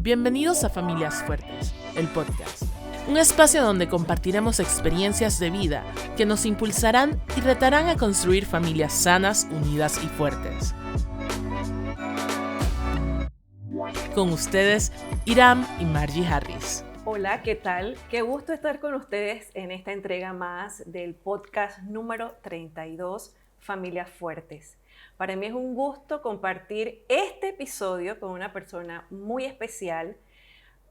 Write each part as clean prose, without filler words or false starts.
Bienvenidos a Familias Fuertes, el podcast. Un espacio donde compartiremos experiencias de vida que nos impulsarán y retarán a construir familias sanas, unidas y fuertes. Con ustedes, Iram y Margie Harris. Hola, ¿qué tal? Qué gusto estar con ustedes en esta entrega más del podcast número 32, Familias Fuertes. Para mí es un gusto compartir este episodio con una persona muy especial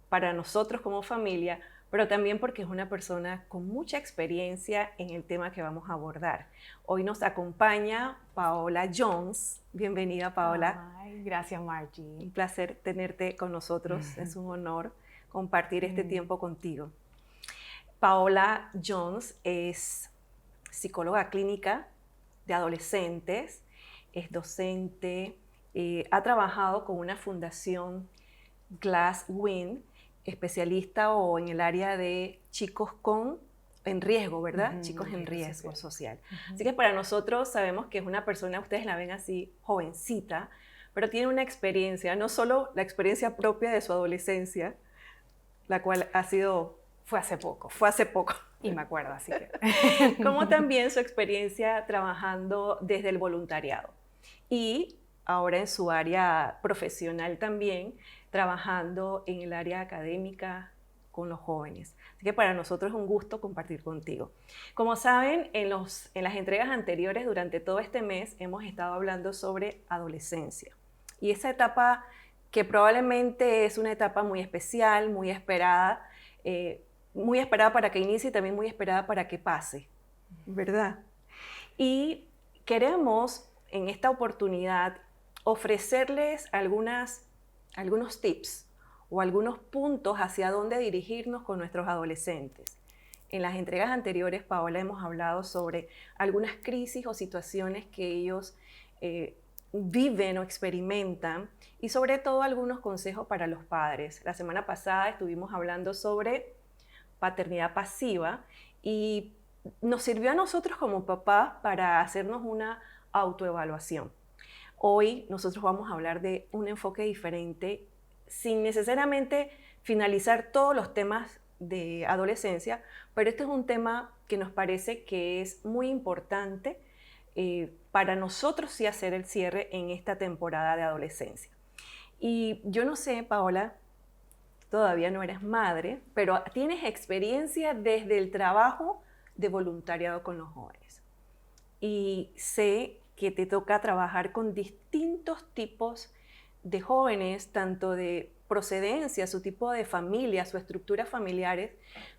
para nosotros como familia, pero también porque es una persona con mucha experiencia en el tema que vamos a abordar. Hoy nos acompaña Paola Jones. Bienvenida, Paola. Ay, gracias, Margie. Un placer tenerte con nosotros, es un honor compartir este tiempo contigo. Paola Jones es psicóloga clínica de adolescentes, es docente, ha trabajado con una fundación Glasswing, especialista o en el área de chicos en riesgo, ¿verdad? Chicos en riesgo social. Así que para nosotros sabemos que es una persona, ustedes la ven así, jovencita, pero tiene una experiencia, no solo la experiencia propia de su adolescencia, la cual Fue hace poco. Y me acuerdo, así que. como también su experiencia trabajando desde el voluntariado. Y ahora en su área profesional también, trabajando en el área académica con los jóvenes. Así que para nosotros es un gusto compartir contigo. Como saben, en las entregas anteriores, durante todo este mes, hemos estado hablando sobre adolescencia. Y esa etapa que probablemente es una etapa muy especial, muy esperada para que inicie y también muy esperada para que pase, ¿verdad? Y queremos en esta oportunidad ofrecerles algunos tips o algunos puntos hacia dónde dirigirnos con nuestros adolescentes. En las entregas anteriores, Paola, hemos hablado sobre algunas crisis o situaciones que ellos viven o experimentan y sobre todo algunos consejos para los padres. La semana pasada estuvimos hablando sobre paternidad pasiva y nos sirvió a nosotros como papás para hacernos una autoevaluación. Hoy nosotros vamos a hablar de un enfoque diferente sin necesariamente finalizar todos los temas de adolescencia, pero este es un tema que nos parece que es muy importante para nosotros sí hacer el cierre en esta temporada de adolescencia. Y yo no sé, Paola, todavía no eres madre, pero tienes experiencia desde el trabajo de voluntariado con los jóvenes. Y sé que te toca trabajar con distintos tipos de jóvenes, tanto de procedencia, su tipo de familia, su estructuras familiares,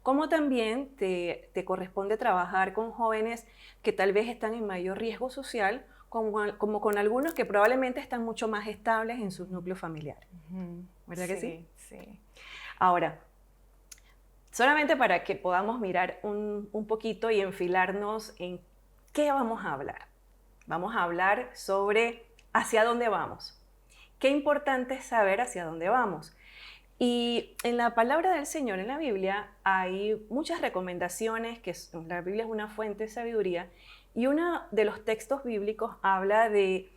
como también te corresponde trabajar con jóvenes que tal vez están en mayor riesgo social, como con algunos que probablemente están mucho más estables en sus núcleos familiares. ¿Verdad que sí? Sí. Ahora, solamente para que podamos mirar un poquito y enfilarnos en qué vamos a hablar. Vamos a hablar sobre hacia dónde vamos. Qué importante es saber hacia dónde vamos. Y en la palabra del Señor, en la Biblia, hay muchas recomendaciones, que la Biblia es una fuente de sabiduría, y uno de los textos bíblicos habla de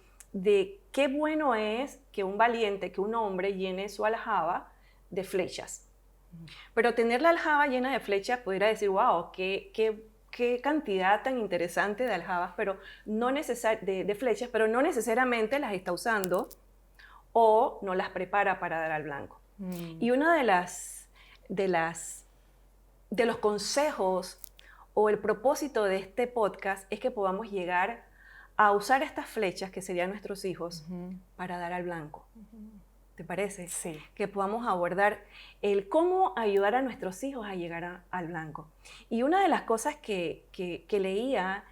qué bueno es que un valiente, que un hombre llene su aljaba de flechas. Pero tener la aljaba llena de flechas, pudiera decir, wow, qué cantidad tan interesante de aljabas, pero no de flechas, pero no necesariamente las está usando o no las prepara para dar al blanco. Y uno de los consejos o el propósito de este podcast es que podamos llegar a usar estas flechas, que serían nuestros hijos, para dar al blanco. ¿Te parece? Sí. Que podamos abordar el cómo ayudar a nuestros hijos a llegar al blanco. Y una de las cosas que leía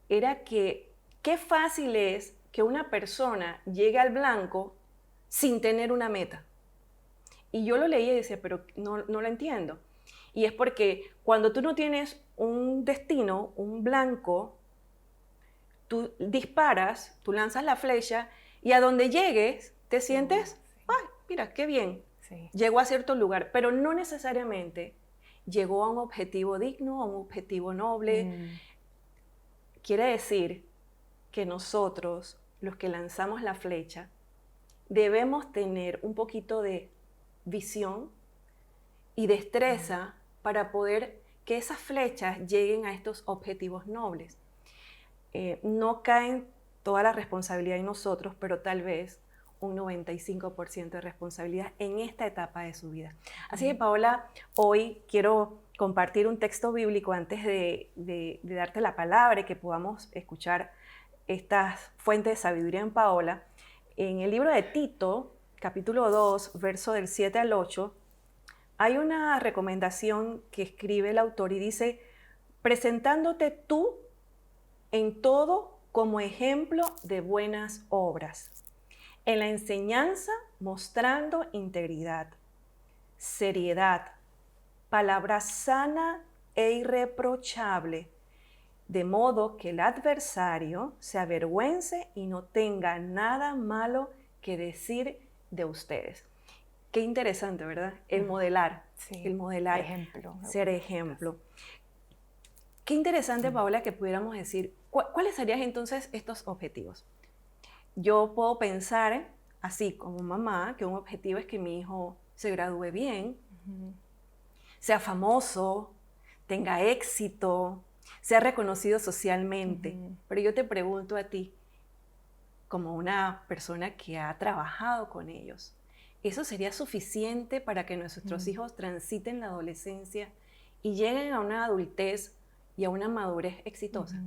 era que qué fácil es que una persona llegue al blanco sin tener una meta. Y yo lo leía y decía, pero no lo entiendo. Y es porque cuando tú no tienes un destino, un blanco, tú disparas, tú lanzas la flecha y a donde llegues te sientes, ay, mira, qué bien, llegó a cierto lugar, pero no necesariamente llegó a un objetivo digno, a un objetivo noble. Quiere decir que nosotros, los que lanzamos la flecha, debemos tener un poquito de visión y destreza para poder que esas flechas lleguen a estos objetivos nobles. No caen toda la responsabilidad en nosotros, pero tal vez un 95% de responsabilidad en esta etapa de su vida. Así que, Paola, hoy quiero compartir un texto bíblico antes de darte la palabra y que podamos escuchar estas fuentes de sabiduría en Paola. En el libro de Tito, capítulo 2, verso del 7 al 8, hay una recomendación que escribe el autor y dice: presentándote tú en todo como ejemplo de buenas obras, en la enseñanza mostrando integridad, seriedad, palabra sana e irreprochable, de modo que el adversario se avergüence y no tenga nada malo que decir de ustedes. Qué interesante, ¿verdad? El modelar, Sí, el modelar, ejemplo, ser ejemplo. Qué interesante, Paola, que pudiéramos decir, ¿cuáles serían entonces estos objetivos? Yo puedo pensar, así como mamá, que un objetivo es que mi hijo se gradúe bien, sea famoso, tenga éxito, sea reconocido socialmente. Pero yo te pregunto a ti, como una persona que ha trabajado con ellos, ¿eso sería suficiente para que nuestros hijos transiten la adolescencia y lleguen a una adultez y a una madurez exitosa?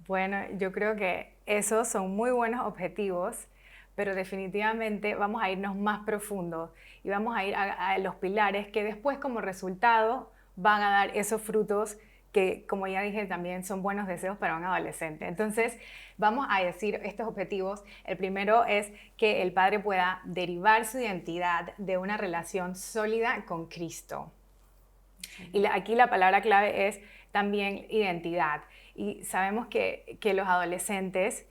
Bueno, yo creo que esos son muy buenos objetivos, pero definitivamente vamos a irnos más profundo y vamos a ir a los pilares que después como resultado van a dar esos frutos que, como ya dije, también son buenos deseos para un adolescente. Entonces, vamos a decir estos objetivos. El primero es que el padre pueda derivar su identidad de una relación sólida con Cristo. Y aquí la palabra clave es también identidad. Y sabemos que los adolescentes,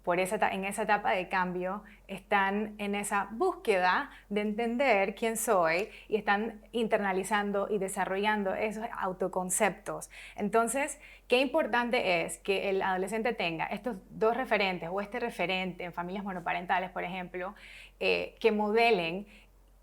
en esa etapa de cambio, están en esa búsqueda de entender quién soy y están internalizando y desarrollando esos autoconceptos. Entonces, qué importante es que el adolescente tenga estos dos referentes o este referente en familias monoparentales, por ejemplo, que modelen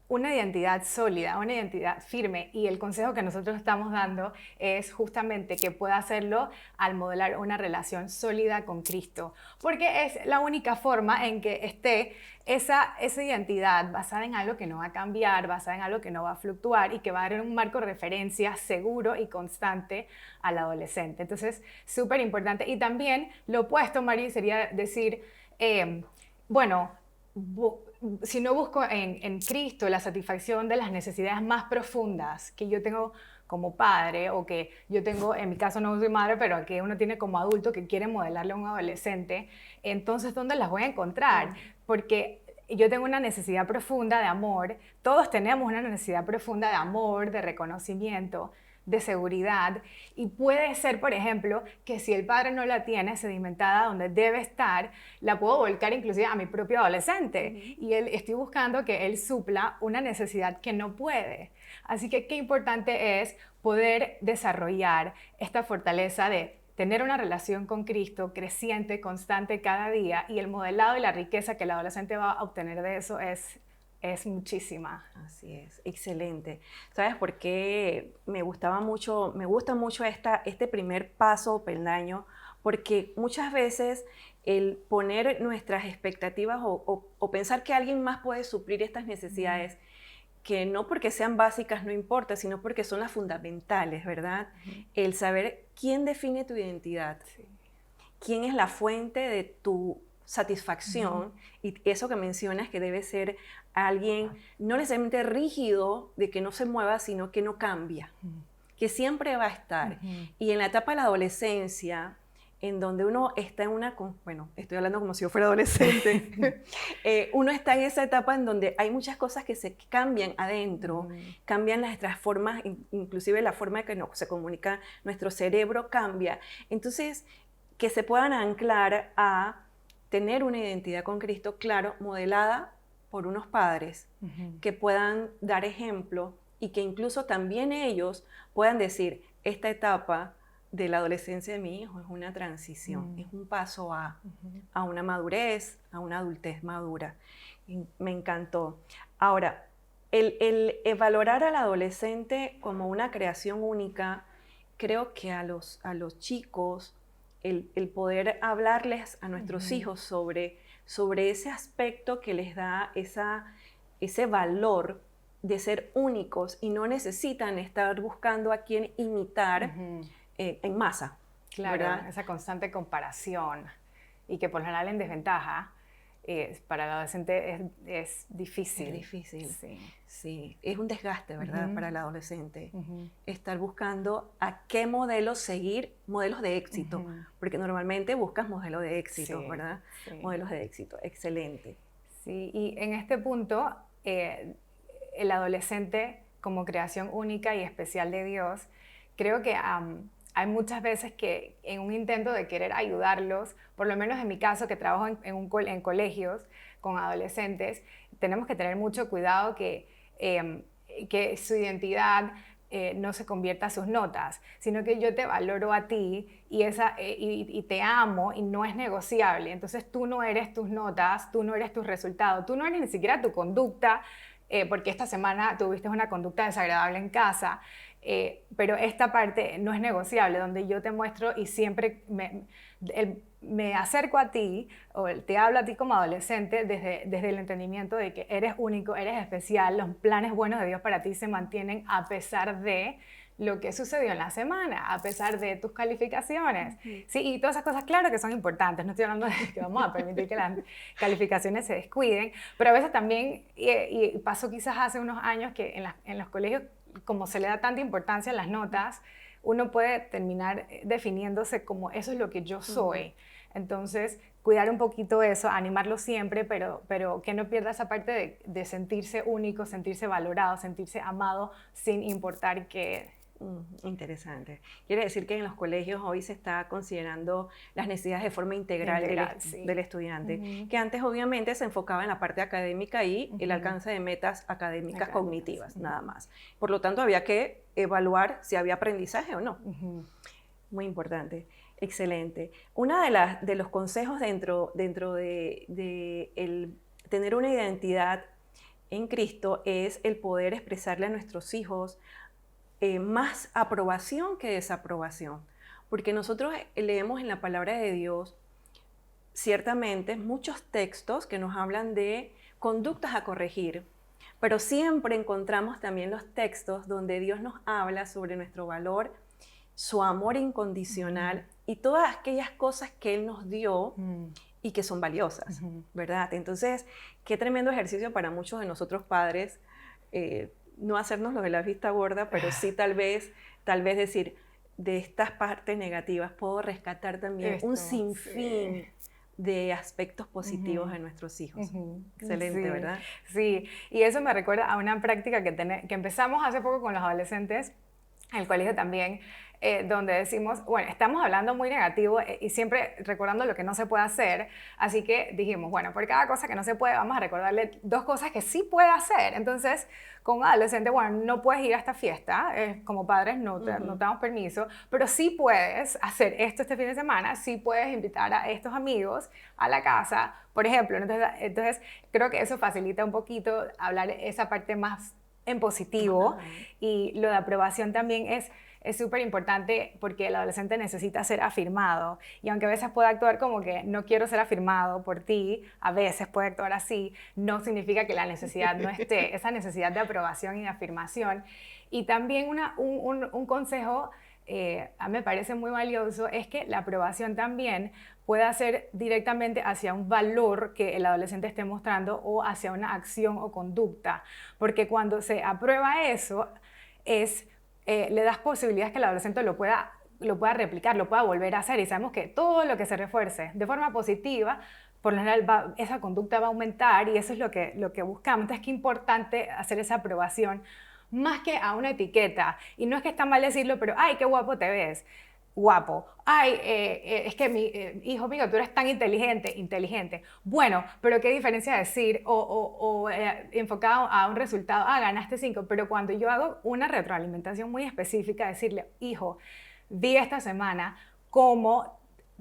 una identidad sólida, una identidad firme, y el consejo que nosotros estamos dando es justamente que pueda hacerlo al modelar una relación sólida con Cristo, porque es la única forma en que esté esa identidad basada en algo que no va a cambiar, basada en algo que no va a fluctuar y que va a dar un marco de referencia seguro y constante al adolescente. Entonces, súper importante. Y también lo opuesto, Mari, sería decir, si no busco en Cristo la satisfacción de las necesidades más profundas que yo tengo como padre, o que yo tengo, en mi caso no soy madre, pero que uno tiene como adulto que quiere modelarle a un adolescente, entonces ¿dónde las voy a encontrar? Porque yo tengo una necesidad profunda de amor, todos tenemos una necesidad profunda de amor, de reconocimiento, de seguridad, y puede ser, por ejemplo, que si el padre no la tiene sedimentada donde debe estar, la puedo volcar inclusive a mi propio adolescente, y estoy buscando que él supla una necesidad que no puede. Así que qué importante es poder desarrollar esta fortaleza de tener una relación con Cristo creciente, constante cada día, y el modelado y la riqueza que el adolescente va a obtener de eso es muchísima. Así es, excelente. ¿Sabes por qué me gusta mucho este primer paso o peldaño? Porque muchas veces el poner nuestras expectativas o pensar que alguien más puede suplir estas necesidades, que no porque sean básicas no importa, sino porque son las fundamentales, ¿verdad? El saber quién define tu identidad, quién es la fuente de tu satisfacción, y eso que mencionas que debe ser alguien no necesariamente rígido, de que no se mueva, sino que no cambia, que siempre va a estar. Y en la etapa de la adolescencia, en donde uno está en una, bueno, estoy hablando como si yo fuera adolescente, uno está en esa etapa en donde hay muchas cosas que se cambian adentro, cambian nuestras formas, inclusive la forma en que se comunica nuestro cerebro cambia. Entonces, que se puedan anclar a tener una identidad con Cristo, claro, modelada por unos padres que puedan dar ejemplo y que incluso también ellos puedan decir, esta etapa de la adolescencia de mi hijo es una transición, es un paso a una madurez, a una adultez madura. Y me encantó. Ahora, el valorar al adolescente como una creación única, creo que a los chicos, el poder hablarles a nuestros hijos sobre ese aspecto que les da ese valor de ser únicos y no necesitan estar buscando a quién imitar en masa. Claro, ¿verdad? esa constante comparación y que por lo general en desventaja para el adolescente es difícil. Es difícil. Sí. Sí, es un desgaste, ¿verdad? Para el adolescente. Estar buscando a qué modelos seguir, modelos de éxito, porque normalmente buscas modelos de éxito, Sí, ¿verdad? sí. Modelos de éxito, excelente. Sí, y en este punto, el adolescente como creación única y especial de Dios, creo que hay muchas veces que en un intento de querer ayudarlos, por lo menos en mi caso que trabajo en colegios con adolescentes, tenemos que tener mucho cuidado que su identidad no se convierta a sus notas, sino que yo te valoro a ti y te amo y no es negociable. Entonces tú no eres tus notas, tú no eres tus resultados, tú no eres ni siquiera tu conducta, porque esta semana tuviste una conducta desagradable en casa, pero esta parte no es negociable, donde yo te muestro y siempre me acerco a ti o te hablo a ti como adolescente desde el entendimiento de que eres único, eres especial, los planes buenos de Dios para ti se mantienen a pesar de lo que sucedió en la semana, a pesar de tus calificaciones. Sí, y todas esas cosas, claro que son importantes, no estoy hablando de que vamos a permitir que las calificaciones se descuiden, pero a veces también, y pasó quizás hace unos años que en los colegios, como se le da tanta importancia a las notas, uno puede terminar definiéndose como eso es lo que yo soy. Entonces, cuidar un poquito eso, animarlo siempre, pero que no pierda esa parte de sentirse único, sentirse valorado, sentirse amado, sin importar qué. Interesante. Quiere decir que en los colegios hoy se está considerando las necesidades de forma integral del estudiante, que antes obviamente se enfocaba en la parte académica y el alcance de metas académicas cognitivas, nada más. Por lo tanto, había que evaluar si había aprendizaje o no. Muy importante. Excelente. Uno de los consejos dentro de el tener una identidad en Cristo es el poder expresarle a nuestros hijos más aprobación que desaprobación. Porque nosotros leemos en la palabra de Dios, ciertamente, muchos textos que nos hablan de conductas a corregir, pero siempre encontramos también los textos donde Dios nos habla sobre nuestro valor, su amor incondicional y todas aquellas cosas que Él nos dio y que son valiosas, ¿verdad? Entonces, qué tremendo ejercicio para muchos de nosotros padres, no hacernos lo de la vista gorda, pero sí tal vez decir, de estas partes negativas puedo rescatar también un sinfín de aspectos positivos de nuestros hijos. Excelente, ¿verdad? Sí, y eso me recuerda a una práctica que empezamos hace poco con los adolescentes, en el colegio también, donde decimos, bueno, estamos hablando muy negativo y siempre recordando lo que no se puede hacer, así que dijimos, bueno, por cada cosa que no se puede, vamos a recordarle 2 cosas que sí puede hacer. Entonces, con un adolescente, bueno, no puedes ir a esta fiesta, como padres no te damos permiso, pero sí puedes hacer esto este fin de semana, sí puedes invitar a estos amigos a la casa, por ejemplo. Entonces creo que eso facilita un poquito hablar esa parte más en positivo, y lo de aprobación también es súper importante porque el adolescente necesita ser afirmado, y aunque a veces pueda actuar como que no quiero ser afirmado por ti, a veces puede actuar así, no significa que la necesidad no esté, esa necesidad de aprobación y de afirmación. Y también un consejo a mí me parece muy valioso es que la aprobación también pueda ser directamente hacia un valor que el adolescente esté mostrando o hacia una acción o conducta, porque cuando se aprueba eso le das posibilidades que el adolescente lo pueda replicar, lo pueda volver a hacer, y sabemos que todo lo que se refuerce de forma positiva, por lo general esa conducta va a aumentar, y eso es lo que buscamos. Entonces, qué importante hacer esa aprobación, más que a una etiqueta. Y no es que está mal decirlo, pero ¡ay, qué guapo te ves! Guapo. ¡Ay, es que hijo mío, tú eres tan inteligente! Bueno, pero qué diferencia decir enfocado a un resultado, ganaste 5, pero cuando yo hago una retroalimentación muy específica, decirle, hijo, vi esta semana cómo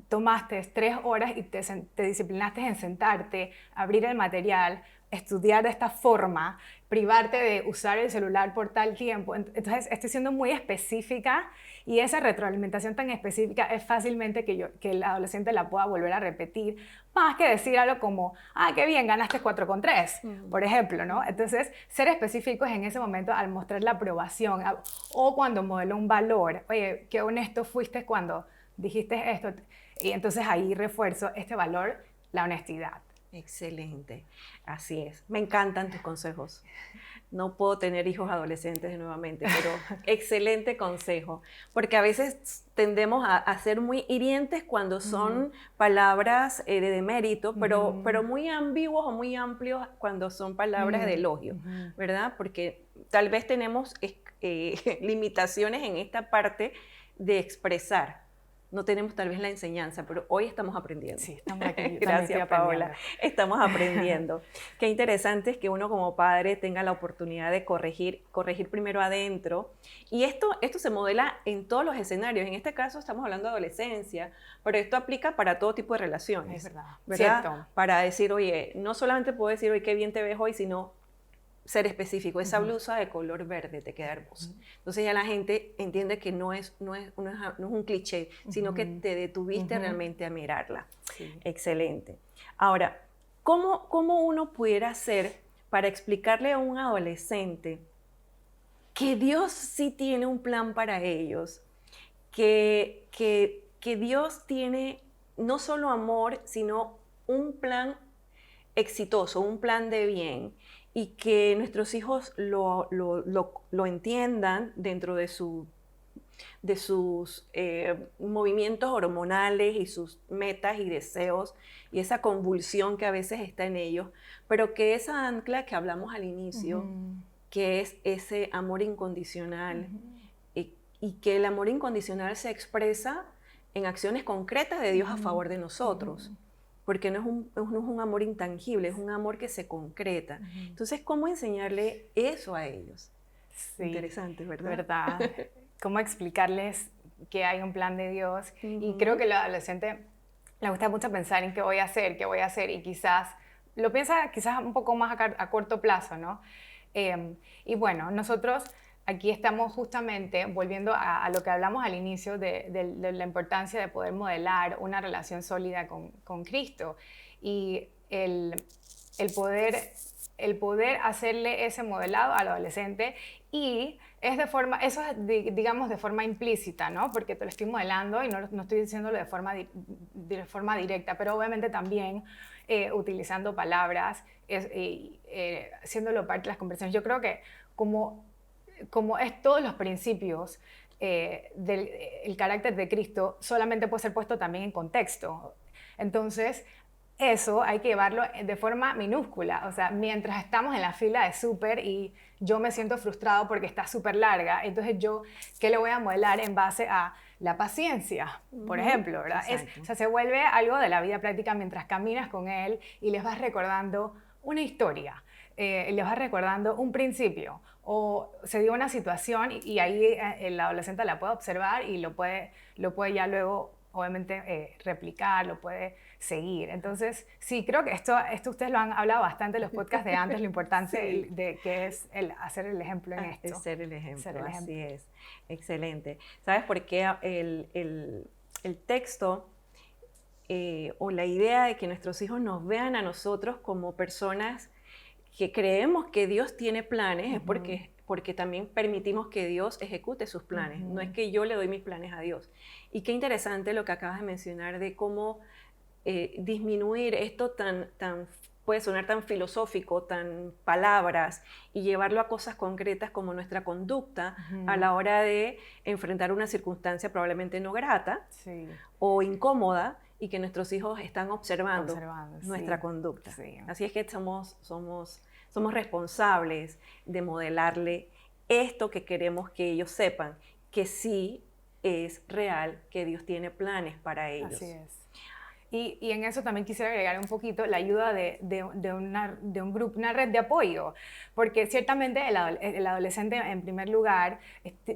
tomaste 3 horas y te disciplinaste en sentarte, abrir el material, estudiar de esta forma, privarte de usar el celular por tal tiempo. Entonces estoy siendo muy específica y esa retroalimentación tan específica es fácilmente que el adolescente la pueda volver a repetir, más que decir algo como, qué bien, ganaste 4 con 3, por ejemplo, ¿no? Entonces, ser específicos en ese momento al mostrar la aprobación o cuando modeló un valor, oye, qué honesto fuiste cuando dijiste esto, y entonces ahí refuerzo este valor, la honestidad. Excelente, así es. Me encantan tus consejos. No puedo tener hijos adolescentes nuevamente, pero excelente consejo, porque a veces tendemos a ser muy hirientes cuando son palabras de demérito, pero muy ambiguos o muy amplios cuando son palabras de elogio, ¿verdad? Porque tal vez tenemos limitaciones en esta parte de expresar. No tenemos tal vez la enseñanza, pero hoy estamos aprendiendo. Sí, estamos aquí. Gracias, Paola. Estamos aprendiendo. Qué interesante es que uno como padre tenga la oportunidad de corregir primero adentro. Y esto se modela en todos los escenarios. En este caso estamos hablando de adolescencia, pero esto aplica para todo tipo de relaciones. Es verdad. ¿Verdad? Cierto. Para decir, oye, no solamente puedo decir, oye, qué bien te ves hoy, sino ser específico. Esa blusa de color verde te queda hermosa. Entonces ya la gente entiende que no es un cliché, sino que te detuviste realmente a mirarla. Sí. Excelente. Ahora, ¿cómo uno pudiera hacer para explicarle a un adolescente que Dios sí tiene un plan para ellos? Que Dios tiene no solo amor, sino un plan exitoso, un plan de bien, y que nuestros hijos lo entiendan dentro de sus movimientos hormonales y sus metas y deseos y esa convulsión que a veces está en ellos, pero que esa ancla que hablamos al inicio, que es ese amor incondicional, y que el amor incondicional se expresa en acciones concretas de Dios a favor de nosotros. Porque no es un amor intangible, es un amor que se concreta. Entonces, ¿cómo enseñarle eso a ellos? Sí, interesante, ¿verdad? ¿Verdad? ¿Cómo explicarles que hay un plan de Dios? Y creo que al adolescente le gusta mucho pensar en qué voy a hacer, y quizás lo piensa un poco más a corto plazo, ¿no? Y bueno, nosotros aquí estamos justamente volviendo a lo que hablamos al inicio de la importancia de poder modelar una relación sólida con Cristo y el poder hacerle ese modelado al adolescente, y eso es digamos de forma implícita, ¿no? Porque te lo estoy modelando y no estoy diciéndolo de forma directa, pero obviamente también utilizando palabras, haciéndolo parte de las conversaciones. Yo creo que como es todos los principios del carácter de Cristo, solamente puede ser puesto también en contexto. Entonces, eso hay que llevarlo de forma minúscula. O sea, mientras estamos en la fila de súper y yo me siento frustrado porque está súper larga, entonces ¿qué le voy a modelar en base a la paciencia, por ejemplo, ¿verdad? O sea, se vuelve algo de la vida práctica mientras caminas con él y les vas recordando una historia. Les vas recordando un principio o se dio una situación y ahí el adolescente la puede observar y lo puede ya luego obviamente replicar, lo puede seguir. Entonces, sí, creo que esto ustedes lo han hablado bastante en los podcasts de antes, lo importante de que es hacer el ejemplo en esto. Ser el ejemplo, así es. Excelente. ¿Sabes por qué el texto o la idea de que nuestros hijos nos vean a nosotros como personas que creemos que Dios tiene planes, es porque también permitimos que Dios ejecute sus planes. No es que yo le doy mis planes a Dios. Y qué interesante lo que acabas de mencionar de cómo disminuir esto puede sonar tan filosófico, tan palabras, y llevarlo a cosas concretas como nuestra conducta a la hora de enfrentar una circunstancia probablemente no grata o incómoda, y que nuestros hijos están observando nuestra conducta. Sí. Así es que somos responsables de modelarle esto que queremos que ellos sepan, que sí es real, que Dios tiene planes para ellos. Así es. Y en eso también quisiera agregar un poquito la ayuda de un grupo, una red de apoyo, porque ciertamente el adolescente en primer lugar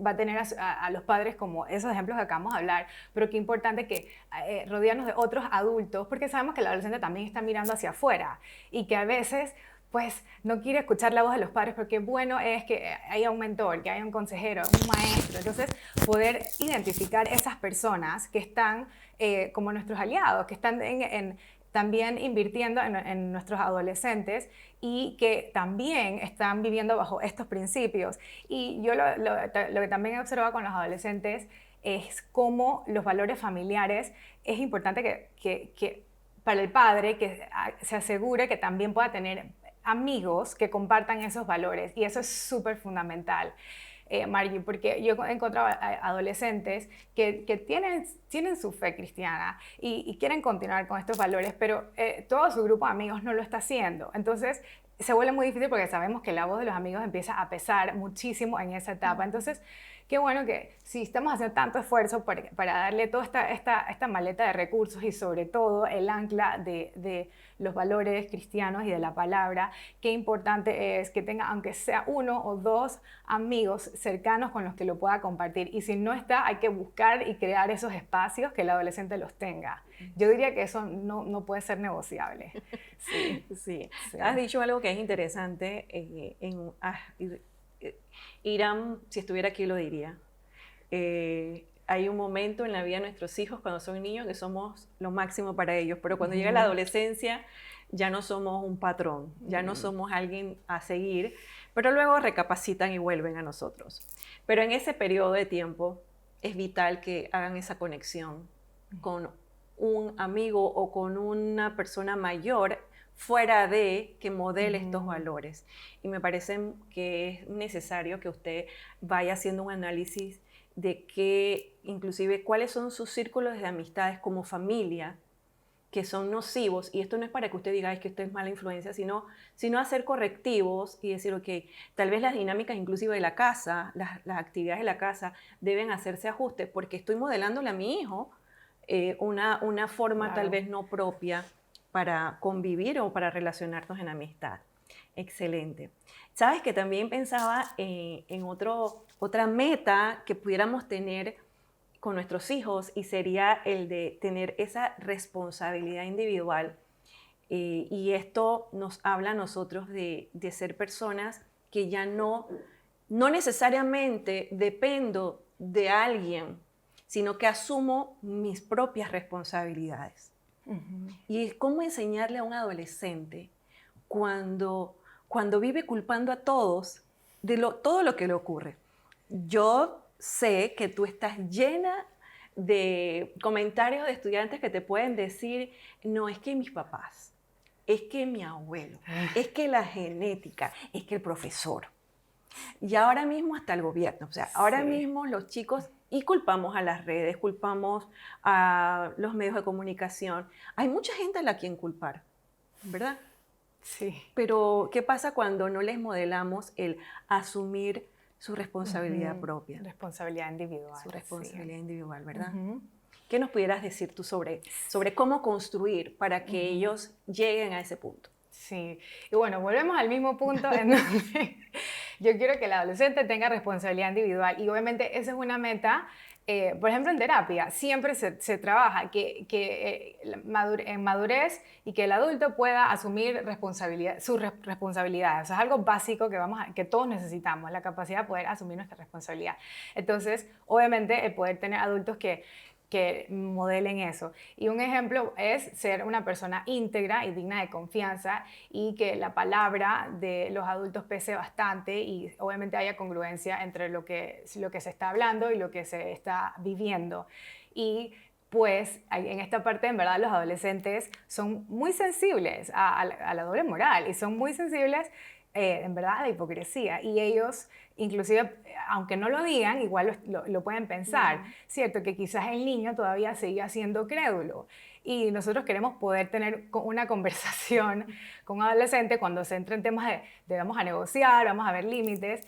va a tener a los padres como esos ejemplos que acabamos de hablar, pero qué importante que rodearnos de otros adultos, porque sabemos que el adolescente también está mirando hacia afuera y que a veces pues no quiere escuchar la voz de los padres porque bueno es que haya un mentor, que haya un consejero, un maestro. Entonces, poder identificar esas personas que están como nuestros aliados, que están también invirtiendo en nuestros adolescentes y que también están viviendo bajo estos principios. Y yo lo que también he observado con los adolescentes es cómo los valores familiares es importante que para el padre que se asegure que también pueda tener amigos que compartan esos valores, y eso es súper fundamental. Margie, porque yo he encontrado adolescentes que tienen su fe cristiana y quieren continuar con estos valores, pero todo su grupo de amigos no lo está haciendo. Entonces, se vuelve muy difícil porque sabemos que la voz de los amigos empieza a pesar muchísimo en esa etapa. Entonces, qué bueno que si estamos haciendo tanto esfuerzo para darle toda esta maleta de recursos y sobre todo el ancla de los valores cristianos y de la palabra, qué importante es que tenga, aunque sea 1 o 2 amigos cercanos con los que lo pueda compartir. Y si no está, hay que buscar y crear esos espacios que el adolescente los tenga. Yo diría que eso no puede ser negociable. Sí, sí. Has dicho algo que es interesante. Irán, si estuviera aquí, lo diría. Hay un momento en la vida de nuestros hijos cuando son niños que somos lo máximo para ellos, pero cuando llega la adolescencia ya no somos un patrón, ya no somos alguien a seguir, pero luego recapacitan y vuelven a nosotros. Pero en ese periodo de tiempo es vital que hagan esa conexión con un amigo o con una persona mayor fuera de que modele estos valores. Y me parece que es necesario que usted vaya haciendo un análisis de que, inclusive, cuáles son sus círculos de amistades como familia que son nocivos, y esto no es para que usted diga es que usted es mala influencia, sino hacer correctivos y decir, ok, tal vez las dinámicas inclusive de la casa, las actividades de la casa deben hacerse ajustes porque estoy modelándole a mi hijo una forma tal vez no propia para convivir o para relacionarnos en amistad. Excelente. Sabes que también pensaba en otra meta que pudiéramos tener con nuestros hijos, y sería el de tener esa responsabilidad individual. Y esto nos habla a nosotros de ser personas que ya no necesariamente dependo de alguien, sino que asumo mis propias responsabilidades. Y es cómo enseñarle a un adolescente cuando vive culpando a todos de todo lo que le ocurre. Yo sé que tú estás llena de comentarios de estudiantes que te pueden decir, no, es que mis papás, es que mi abuelo, es que la genética, es que el profesor. Y ahora mismo hasta el gobierno. O sea, ahora mismo los chicos, y culpamos a las redes, culpamos a los medios de comunicación. Hay mucha gente a la quien culpar, ¿verdad? Sí. Pero, ¿qué pasa cuando no les modelamos el asumir su responsabilidad propia? Responsabilidad individual. Su responsabilidad individual, ¿verdad? ¿Qué nos pudieras decir tú sobre cómo construir para que ellos lleguen a ese punto? Sí, y bueno, volvemos al mismo punto en donde yo quiero que el adolescente tenga responsabilidad individual, y obviamente esa es una meta. Por ejemplo, en terapia siempre se trabaja en madurez, y que el adulto pueda asumir sus responsabilidades. O sea, es algo básico que todos necesitamos, la capacidad de poder asumir nuestra responsabilidad. Entonces, obviamente, el poder tener adultos que modelen eso. Y un ejemplo es ser una persona íntegra y digna de confianza, y que la palabra de los adultos pese bastante y obviamente haya congruencia entre lo que se está hablando y lo que se está viviendo. Y pues en esta parte, en verdad, los adolescentes son muy sensibles a la doble moral, y son muy sensibles en verdad a la hipocresía, y ellos inclusive, aunque no lo digan, igual lo pueden pensar, ¿cierto? Que quizás el niño todavía sigue siendo crédulo, y nosotros queremos poder tener una conversación con un adolescente cuando se entra en temas de vamos a negociar, vamos a ver límites.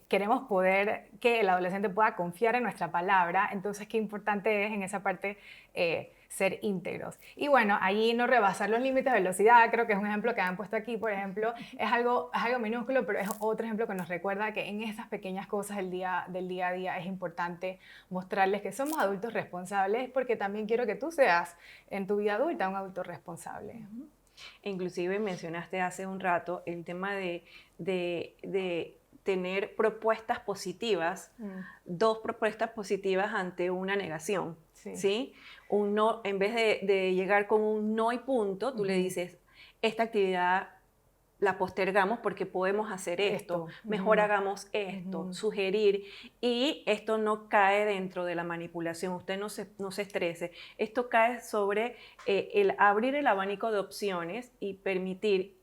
Queremos poder que el adolescente pueda confiar en nuestra palabra. Entonces, qué importante es en esa parte ser íntegros. Y bueno, allí no rebasar los límites de velocidad, creo que es un ejemplo que han puesto aquí, por ejemplo, es algo minúsculo, pero es otro ejemplo que nos recuerda que en estas pequeñas cosas del día a día es importante mostrarles que somos adultos responsables, porque también quiero que tú seas en tu vida adulta un adulto responsable. Inclusive mencionaste hace un rato el tema de tener propuestas positivas, dos propuestas positivas ante una negación, ¿sí? Un no, en vez de llegar con un no y punto, tú le dices, esta actividad la postergamos porque podemos hacer esto. Mejor hagamos esto, sugerir, y esto no cae dentro de la manipulación, usted no se estrese, esto cae sobre el abrir el abanico de opciones y permitir,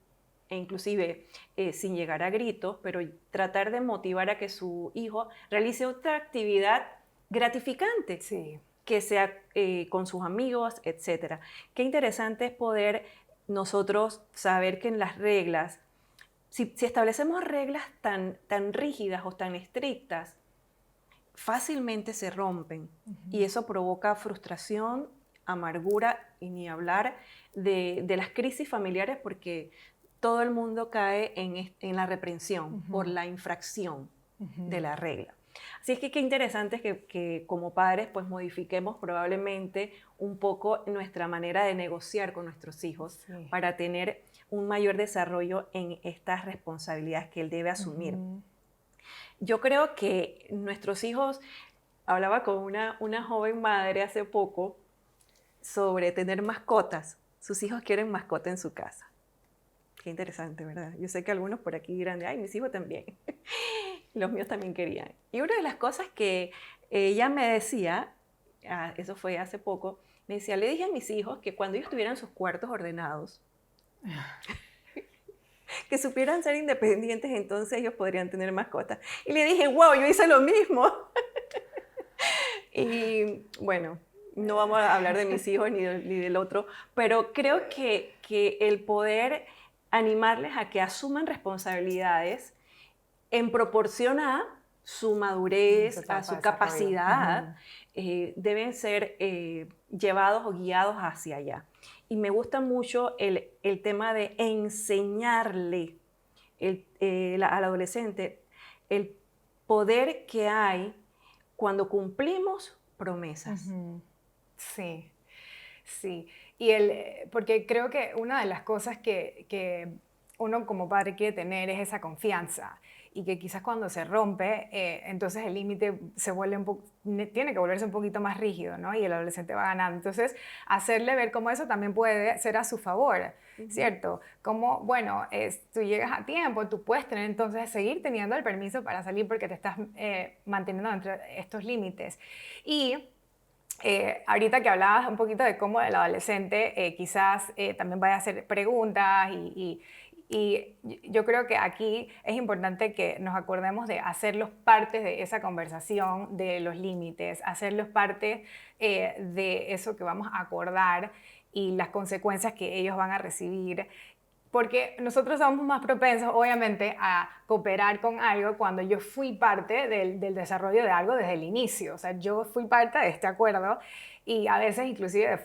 e inclusive sin llegar a gritos, pero tratar de motivar a que su hijo realice otra actividad gratificante, que sea con sus amigos, etc. Qué interesante es poder nosotros saber que en las reglas, si establecemos reglas tan rígidas o tan estrictas, fácilmente se rompen, y eso provoca frustración, amargura, y ni hablar de las crisis familiares, porque todo el mundo cae en la reprensión por la infracción de la regla. Así es que qué interesante es que como padres pues modifiquemos probablemente un poco nuestra manera de negociar con nuestros hijos para tener un mayor desarrollo en estas responsabilidades que él debe asumir. Yo creo que nuestros hijos, hablaba con una joven madre hace poco sobre tener mascotas. Sus hijos quieren mascota en su casa. Qué interesante, ¿verdad? Yo sé que algunos por aquí dirán, ay, mis hijos también. Los míos también querían. Y una de las cosas que ella me decía, eso fue hace poco, me decía, le dije a mis hijos que cuando ellos tuvieran sus cuartos ordenados, que supieran ser independientes, entonces ellos podrían tener mascotas. Y le dije, wow, yo hice lo mismo. Y bueno, no vamos a hablar de mis hijos ni del otro, pero creo que el poder animarles a que asuman responsabilidades en proporción a su madurez, a su capacidad, deben ser llevados o guiados hacia allá. Y me gusta mucho el tema de enseñarle al adolescente el poder que hay cuando cumplimos promesas. Sí, sí. Porque creo que una de las cosas que uno como padre quiere tener es esa confianza, y que quizás cuando se rompe, entonces el límite tiene que volverse un poquito más rígido, ¿no? Y el adolescente va ganando. Entonces, hacerle ver cómo eso también puede ser a su favor, ¿cierto? Como, bueno, tú llegas a tiempo, tú puedes tener entonces seguir teniendo el permiso para salir porque te estás manteniendo dentro de estos límites. Y ahorita que hablabas un poquito de cómo el adolescente quizás también vaya a hacer preguntas, y yo creo que aquí es importante que nos acordemos de hacerlos parte de esa conversación de los límites, hacerlos parte de eso que vamos a acordar y las consecuencias que ellos van a recibir. Porque nosotros somos más propensos, obviamente, a cooperar con algo cuando yo fui parte del desarrollo de algo desde el inicio. O sea, yo fui parte de este acuerdo, y a veces inclusive,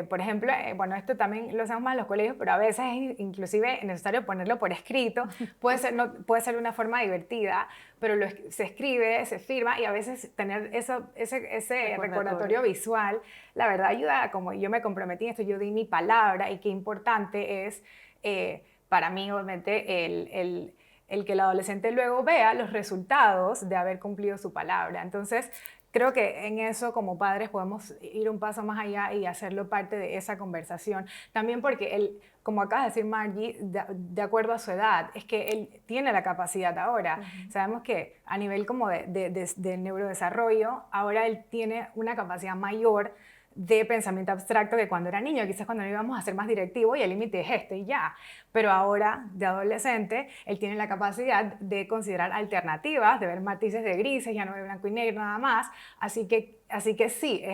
por ejemplo, bueno, esto también lo hacemos más en los colegios, pero a veces es inclusive necesario ponerlo por escrito. Puede ser una forma divertida, pero se escribe, se firma, y a veces tener ese recordatorio visual, la verdad ayuda. Como yo me comprometí en esto, yo di mi palabra, y qué importante es para mí, obviamente, el que el adolescente luego vea los resultados de haber cumplido su palabra. Entonces, creo que en eso como padres podemos ir un paso más allá y hacerlo parte de esa conversación. También porque él, como acaba de decir Margie, de acuerdo a su edad, es que él tiene la capacidad ahora. Sabemos que a nivel como de neurodesarrollo, ahora él tiene una capacidad mayor de pensamiento abstracto que cuando era niño. Quizás cuando íbamos a ser más directivo y el límite es este y ya, pero ahora de adolescente él tiene la capacidad de considerar alternativas, de ver matices de grises, ya no de blanco y negro nada más, así que sí,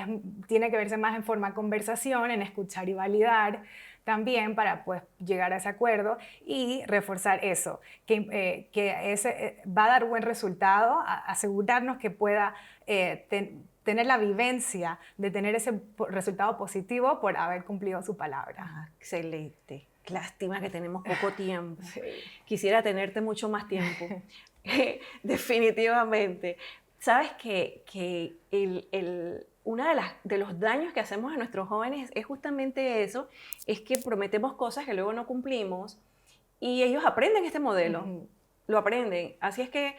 tiene que verse más en forma de conversación, en escuchar y validar también, para pues llegar a ese acuerdo y reforzar eso, que ese va a dar buen resultado, asegurarnos que pueda tener la vivencia de tener ese resultado positivo por haber cumplido su palabra. Excelente. Lástima que tenemos poco tiempo. Sí. Quisiera tenerte mucho más tiempo. Definitivamente. Sabes que uno de los daños que hacemos a nuestros jóvenes es justamente eso, es que prometemos cosas que luego no cumplimos y ellos aprenden este modelo, lo aprenden. Así es que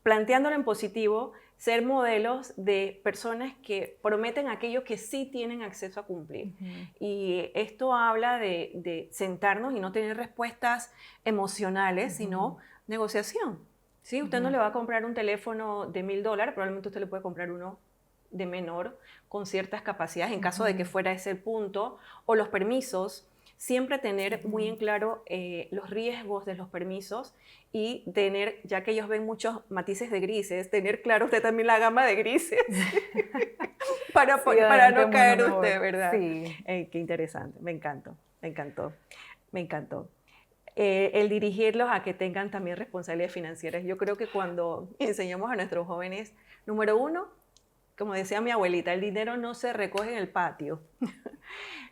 planteándolo en positivo, ser modelos de personas que prometen aquello que sí tienen acceso a cumplir. Y esto habla de sentarnos y no tener respuestas emocionales, sino negociación. ¿Sí? Usted no le va a comprar un teléfono de $1,000, probablemente usted le puede comprar uno de menor, con ciertas capacidades, en caso de que fuera ese el punto, o los permisos, siempre tener muy en claro los riesgos de los permisos y tener, ya que ellos ven muchos matices de grises, tener claro usted también la gama de grises para no caer usted, ¿verdad? Sí. Qué interesante, me encantó, me encantó, me encantó. El dirigirlos a que tengan también responsabilidades financieras. Yo creo que cuando enseñamos a nuestros jóvenes, número uno, como decía mi abuelita, el dinero no se recoge en el patio.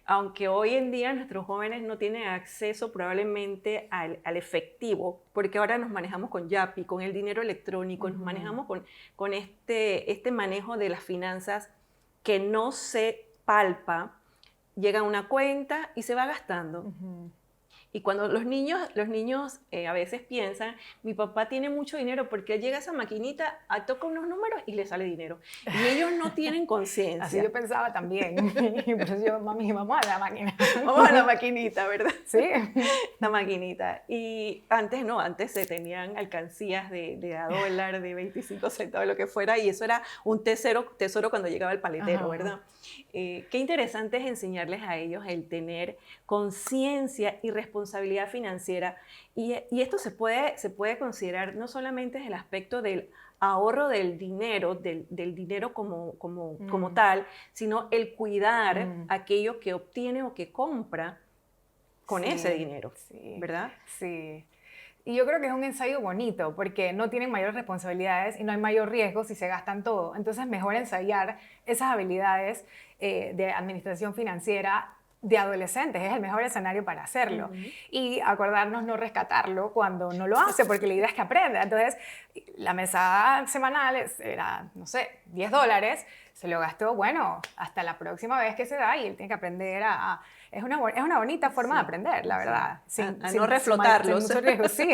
Aunque hoy en día nuestros jóvenes no tienen acceso probablemente al efectivo, porque ahora nos manejamos con Yapi, con el dinero electrónico, nos manejamos con este manejo de las finanzas que no se palpa, llega a una cuenta y se va gastando. Y cuando los niños a veces piensan, mi papá tiene mucho dinero porque llega a esa maquinita, toca unos números y le sale dinero. Y ellos no tienen conciencia. Así yo pensaba también. Y por eso yo, mami, vamos a la máquina. Vamos a la maquinita, ¿verdad? Sí. La maquinita. Y antes no, antes se tenían alcancías de $1, de 25 centavos, lo que fuera, y eso era un tesoro cuando llegaba el paletero, ¿verdad? Qué interesante es enseñarles a ellos el tener conciencia y responsabilidad financiera. Y esto se puede considerar no solamente desde el aspecto del ahorro del dinero, del dinero como tal, sino el cuidar aquello que obtiene o que compra con ese dinero, ¿verdad? Sí. Y yo creo que es un ensayo bonito porque no tienen mayores responsabilidades y no hay mayor riesgo si se gastan todo. Entonces, mejor ensayar esas habilidades de administración financiera de adolescentes. Es el mejor escenario para hacerlo. Y acordarnos no rescatarlo cuando no lo hace, porque la idea es que aprenda. Entonces, la mesada semanal era, no sé, $10. Se lo gastó, bueno, hasta la próxima vez que se da y él tiene que aprender a es una bonita forma de aprender, la verdad. Sin no reflotarlos. Sin mucho riesgo, sí.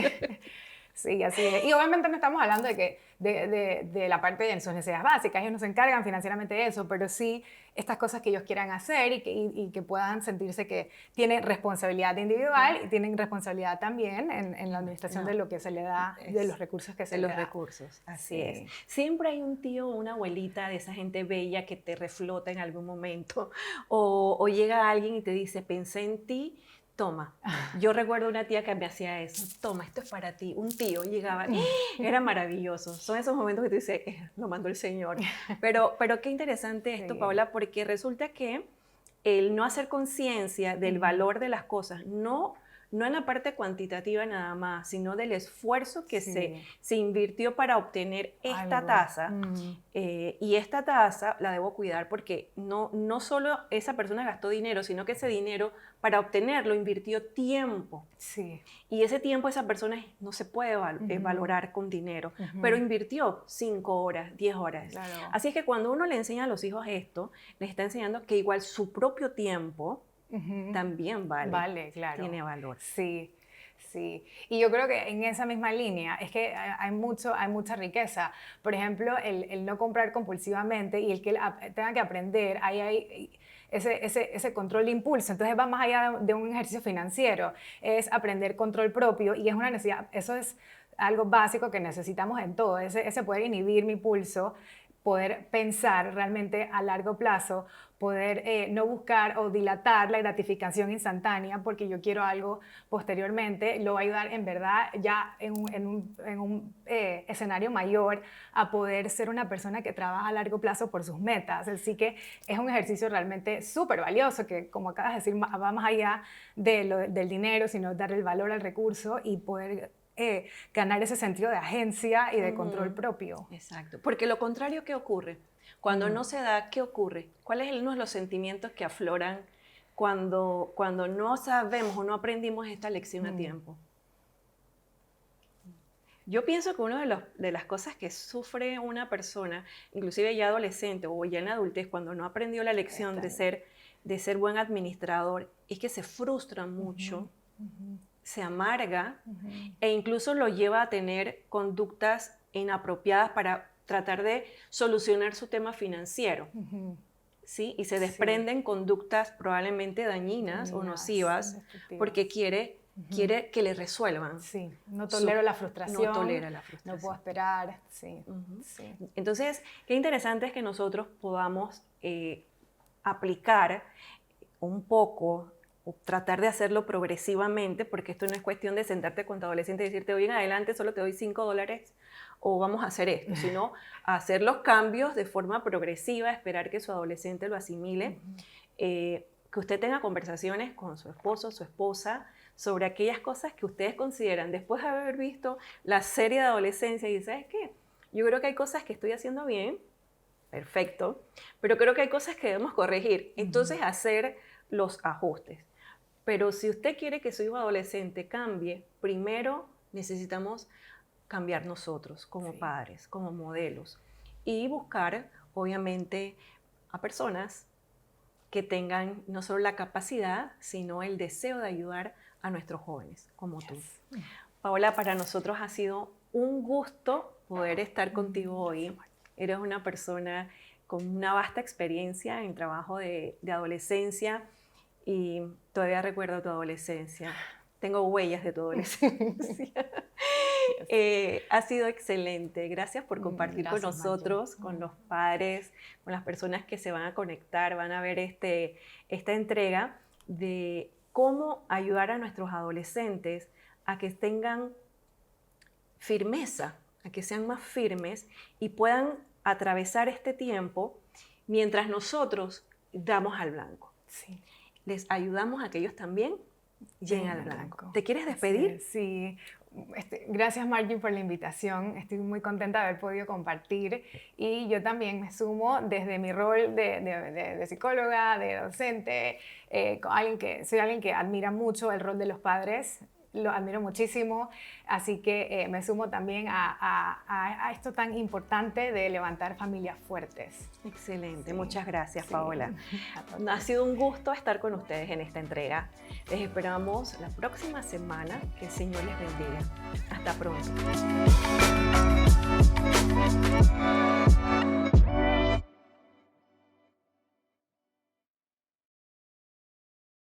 Sí, así es. Y obviamente no estamos hablando de la parte de sus necesidades básicas, ellos no se encargan financieramente de eso, pero sí estas cosas que ellos quieran hacer y que puedan sentirse que tienen responsabilidad individual y tienen responsabilidad también en la administración de lo que se le da, de los recursos que se le da. De los recursos, así es. Siempre hay un tío o una abuelita de esa gente bella que te reflota en algún momento o llega alguien y te dice, pensé en ti. Toma, yo recuerdo una tía que me hacía eso, toma, esto es para ti, un tío llegaba, era maravilloso, son esos momentos que tú dices, lo mandó el Señor, pero qué interesante esto, Paola, porque resulta que el no hacer conciencia del valor de las cosas, no en la parte cuantitativa nada más, sino del esfuerzo que se invirtió para obtener esta tasa. Y esta tasa la debo cuidar porque no solo esa persona gastó dinero, sino que ese dinero para obtenerlo invirtió tiempo. Sí. Y ese tiempo esa persona no se puede valorar con dinero, pero invirtió 5 horas, 10 horas. Claro. Así es que cuando uno le enseña a los hijos esto, les está enseñando que igual su propio tiempo también vale. Vale, claro. Tiene valor. Sí, sí. Y yo creo que en esa misma línea es que hay mucha riqueza. Por ejemplo, el no comprar compulsivamente y el que tenga que aprender, ahí hay ese control de impulso. Entonces va más allá de un ejercicio financiero, es aprender control propio y es una necesidad, eso es algo básico que necesitamos en todo, ese poder inhibir mi pulso, poder pensar realmente a largo plazo, poder no buscar o dilatar la gratificación instantánea porque yo quiero algo posteriormente, lo va a ayudar en verdad ya en un escenario mayor a poder ser una persona que trabaja a largo plazo por sus metas. Así que es un ejercicio realmente súper valioso que, como acabas de decir, va más allá del dinero, sino darle el valor al recurso y poder ganar ese sentido de agencia y de control propio. Exacto, porque lo contrario, ¿qué ocurre? Cuando no se da, ¿qué ocurre? ¿Cuál es uno de los sentimientos que afloran cuando no sabemos o no aprendimos esta lección a tiempo? Yo pienso que una de las cosas que sufre una persona, inclusive ya adolescente o ya en la adultez, cuando no aprendió la lección de ser buen administrador, es que se frustra mucho, se amarga e incluso lo lleva a tener conductas inapropiadas para tratar de solucionar su tema financiero. ¿Sí? Y se desprenden conductas probablemente dañinas o nocivas porque quiere que le resuelvan. Sí, no tolero la frustración. No tolera la frustración. No puedo esperar. Sí, sí. Entonces, qué interesante es que nosotros podamos aplicar un poco, o tratar de hacerlo progresivamente, porque esto no es cuestión de sentarte con tu adolescente y decirte, hoy en adelante solo te doy $5 o vamos a hacer esto, sino hacer los cambios de forma progresiva, esperar que su adolescente lo asimile, que usted tenga conversaciones con su esposo, su esposa, sobre aquellas cosas que ustedes consideran, después de haber visto la serie de adolescencia y ¿sabes qué? Yo creo que hay cosas que estoy haciendo bien, perfecto, pero creo que hay cosas que debemos corregir, entonces hacer los ajustes. Pero si usted quiere que su hijo adolescente cambie, primero necesitamos cambiar nosotros como padres, como modelos, y buscar, obviamente, a personas que tengan no solo la capacidad, sino el deseo de ayudar a nuestros jóvenes, como tú. Paola, para nosotros ha sido un gusto poder estar contigo hoy. Eres una persona con una vasta experiencia en trabajo de adolescencia y todavía recuerdo tu adolescencia. Tengo huellas de tu adolescencia. Ha sido excelente. Gracias por compartir con nosotros, con los padres, con las personas que se van a conectar, van a ver esta entrega de cómo ayudar a nuestros adolescentes a que tengan firmeza, a que sean más firmes y puedan atravesar este tiempo mientras nosotros damos al blanco. Sí. Les ayudamos a que ellos también lleguen al blanco. ¿Te quieres despedir? Sí. Gracias, Margie, por la invitación. Estoy muy contenta de haber podido compartir y yo también me sumo desde mi rol de psicóloga, de docente, soy alguien que admira mucho el rol de los padres. Lo admiro muchísimo, así que me sumo también a esto tan importante de levantar familias fuertes. Excelente, muchas gracias, Paola. Ha sido un gusto estar con ustedes en esta entrega. Les esperamos la próxima semana. Que el Señor les bendiga. Hasta pronto.